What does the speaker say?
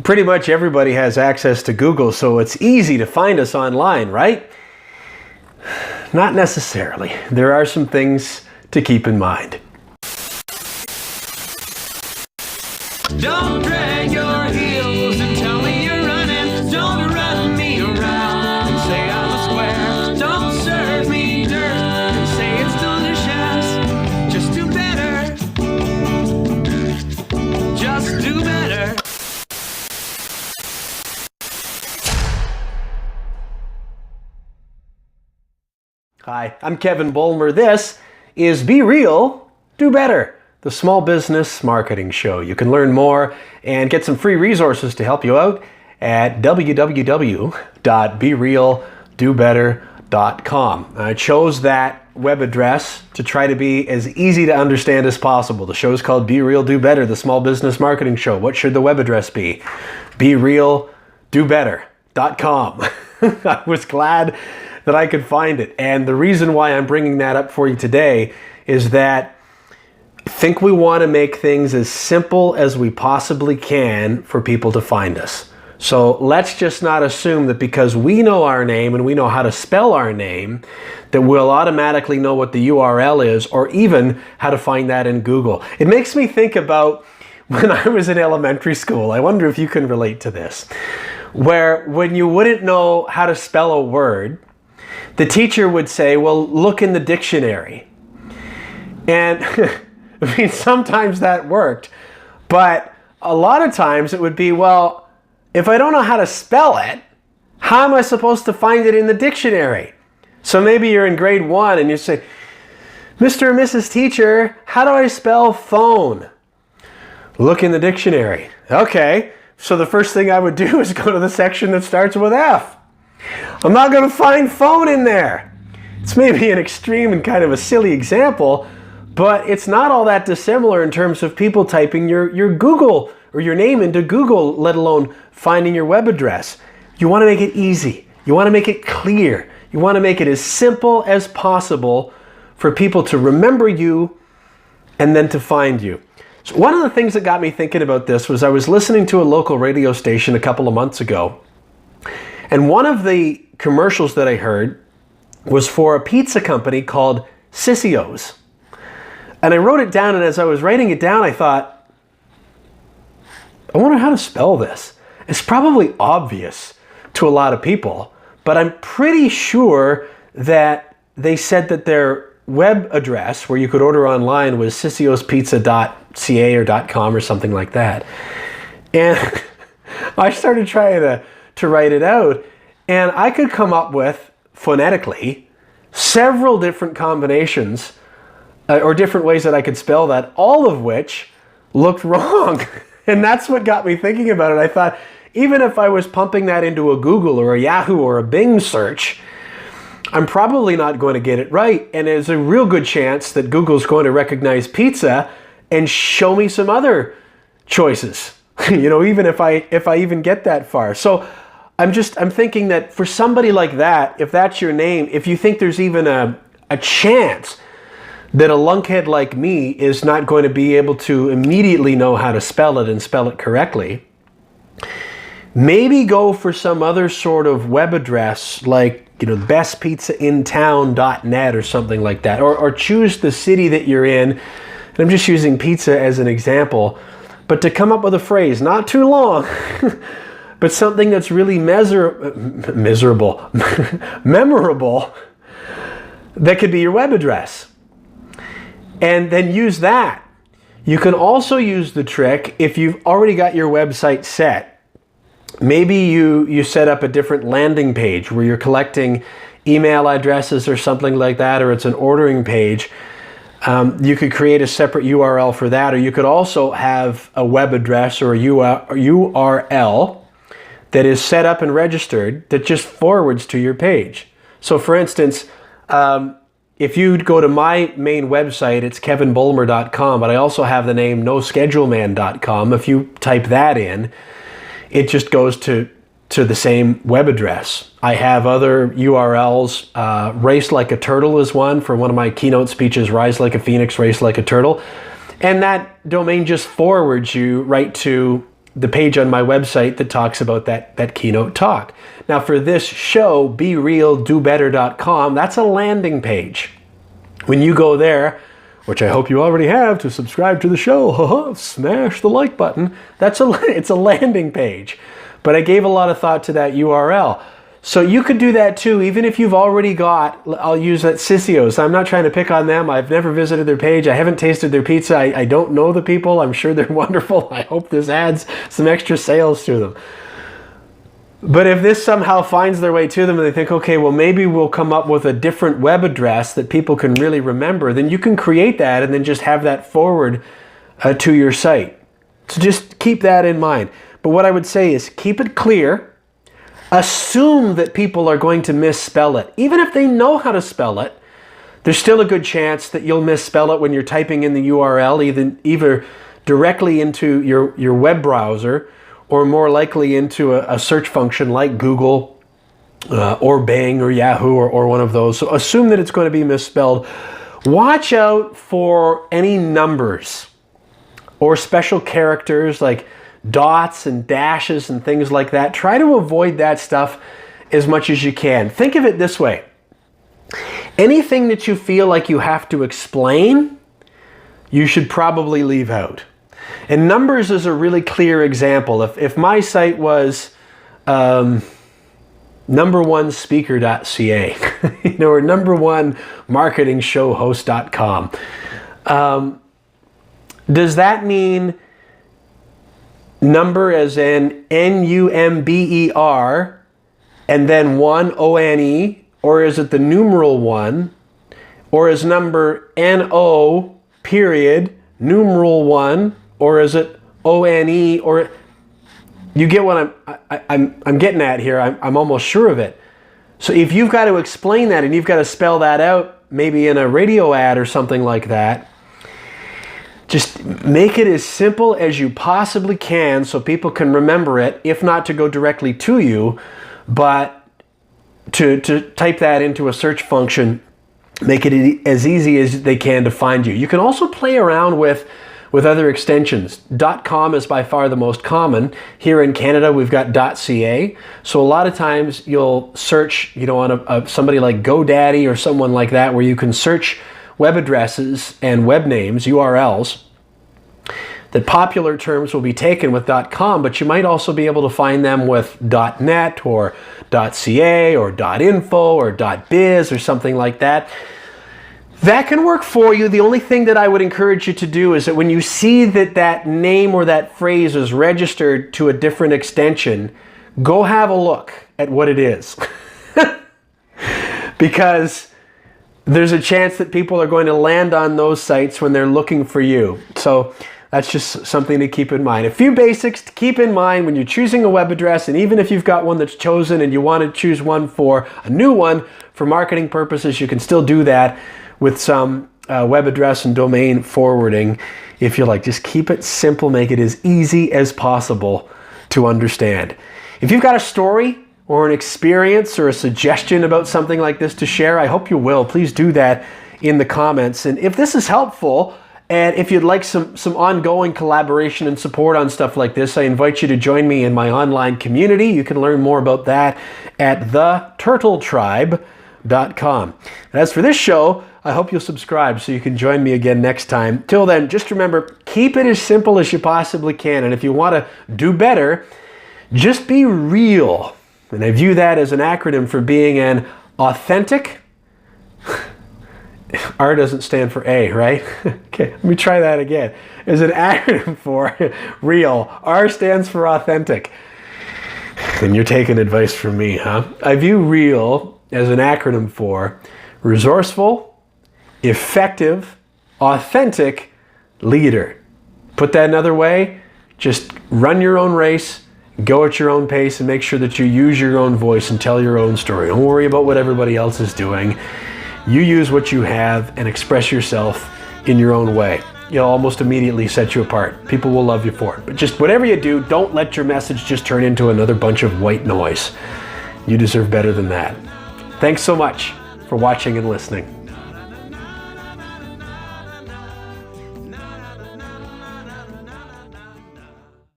Pretty much everybody has access to Google, so it's easy to find us online, right? Not necessarily. There are some things to keep in mind. Don't drag your heels and tell me you're running. Don't run me around and say I'm a square. Don't serve me dirt and say it's delicious. Just do better. Just do better. Hi, I'm Kevin Bulmer. This is Be Real, Do Better, the small business marketing show. You can learn more and get some free resources to help you out at www.berealdobetter.com. I chose that web address to try to be as easy to understand as possible. The show is called Be Real, Do Better, the small business marketing show. What should the web address be? berealdobetter.com. I was glad that I could find it. And the reason why I'm bringing that up for you today is that I think we want to make things as simple as we possibly can for people to find us. So let's just not assume that because we know our name and we know how to spell our name, that we'll automatically know what the URL is or even how to find that in Google. It makes me think about when I was in elementary school. I wonder if you can relate to this, where when you wouldn't know how to spell a word, the teacher would say, well, look in the dictionary. And I mean, sometimes that worked, but a lot of times it would be, well, if I don't know how to spell it, how am I supposed to find it in the dictionary? So maybe you're in grade 1 and you say, Mr. and Mrs. Teacher, how do I spell phone? Look in the dictionary. Okay, so the first thing I would do is go to the section that starts with F. I'm not going to find phone in there. It's maybe an extreme and kind of a silly example, but it's not all that dissimilar in terms of people typing your Google or your name into Google, let alone finding your web address. You want to make it easy. You want to make it clear. You want to make it as simple as possible for people to remember you and then to find you. So one of the things that got me thinking about this was I was listening to a local radio station a couple of months ago. And one of the commercials that I heard was for a pizza company called Sissio's. And I wrote it down, and as I was writing it down, I thought, I wonder how to spell this. It's probably obvious to a lot of people, but I'm pretty sure that they said that their web address, where you could order online, was sissiospizza.ca or .com or something like that. And I started trying to write it out, and I could come up with, phonetically, several different combinations or different ways that I could spell that, all of which looked wrong. And that's what got me thinking about it. I thought, even if I was pumping that into a Google or a Yahoo or a Bing search, I'm probably not going to get it right. And there's a real good chance that Google's going to recognize pizza and show me some other choices. You know, even if I even get that far. So I'm thinking that for somebody like that, if that's your name, if you think there's even a chance that a lunkhead like me is not going to be able to immediately know how to spell it and spell it correctly, maybe go for some other sort of web address like, you know, bestpizzaintown.net or something like that, or choose the city that you're in. And I'm just using pizza as an example, but to come up with a phrase, not too long, but something that's really memorable, that could be your web address. And then use that. You can also use the trick if you've already got your website set. Maybe you set up a different landing page where you're collecting email addresses or something like that, or it's an ordering page. You could create a separate URL for that, or you could also have a web address or a URL that is set up and registered that just forwards to your page. So for instance, if you go to my main website, it's kevinbulmer.com, but I also have the name noscheduleman.com. If you type that in, it just goes to the same web address. I have other URLs. Race Like a Turtle is one for one of my keynote speeches, Rise Like a Phoenix, Race Like a Turtle. And that domain just forwards you right to the page on my website that talks about that keynote talk. Now for this show, BeRealDoBetter.com, that's a landing page. When you go there, which I hope you already have to subscribe to the show, smash the like button. It's a landing page. But I gave a lot of thought to that URL. So you could do that too, even if you've already got, I'll use that Sisios. I'm not trying to pick on them. I've never visited their page. I haven't tasted their pizza. I don't know the people. I'm sure they're wonderful. I hope this adds some extra sales to them. But if this somehow finds their way to them and they think, okay, well, maybe we'll come up with a different web address that people can really remember, then you can create that and then just have that forward to your site. So just keep that in mind. But what I would say is keep it clear. Assume that people are going to misspell it. Even if they know how to spell it, there's still a good chance that you'll misspell it when you're typing in the URL, either directly into your web browser or more likely into a search function like Google or Bing or Yahoo or one of those. So assume that it's going to be misspelled. Watch out for any numbers or special characters like dots and dashes and things like that. Try to avoid that stuff as much as you can. Think of it this way. Anything that you feel like you have to explain, you should probably leave out. And numbers is a really clear example. If my site was number1speaker.ca or number1marketingshowhost.com, does that mean number as in N-U-M-B-E-R and then 1 O-N-E, or is it the numeral 1, or is number N-O period numeral 1, or is it O-N-E, or you get what I'm getting at here. I'm almost sure of it. So if you've got to explain that and you've got to spell that out maybe in a radio ad or something like that, just make it as simple as you possibly can so people can remember it, if not to go directly to you, but to type that into a search function, make it as easy as they can to find you. You can also play around with other extensions. .com is by far the most common. Here in Canada, we've got .ca. So a lot of times you'll search, on somebody like GoDaddy or someone like that, where you can search web addresses and web names, URLs, that popular terms will be taken with .com, but you might also be able to find them with .net or .ca or .info or .biz or something like that. That can work for you. The only thing that I would encourage you to do is that when you see that name or that phrase is registered to a different extension, go have a look at what it is. Because there's a chance that people are going to land on those sites when they're looking for you. So that's just something to keep in mind. A few basics to keep in mind when you're choosing a web address, and even if you've got one that's chosen and you want to choose one for a new one for marketing purposes, you can still do that with some web address and domain forwarding if you like. Just keep it simple, make it as easy as possible to understand. If you've got a story or an experience or a suggestion about something like this to share, I hope you will. Please do that in the comments. And if this is helpful, and if you'd like some ongoing collaboration and support on stuff like this, I invite you to join me in my online community. You can learn more about that at theturtletribe.com. And as for this show, I hope you'll subscribe so you can join me again next time. Till then, just remember, keep it as simple as you possibly can. And if you want to do better, just be real. And I view that as an acronym for being an authentic. R doesn't stand for A, right? Okay, let me try that again. As an acronym for real. R stands for authentic. And you're taking advice from me, huh? I view real as an acronym for resourceful, effective, authentic leader. Put that another way, just run your own race, go at your own pace, and make sure that you use your own voice and tell your own story. Don't worry about what everybody else is doing. You use what you have and express yourself in your own way. You'll almost immediately set you apart. People will love you for it. But just whatever you do, don't let your message just turn into another bunch of white noise. You deserve better than that. Thanks so much for watching and listening.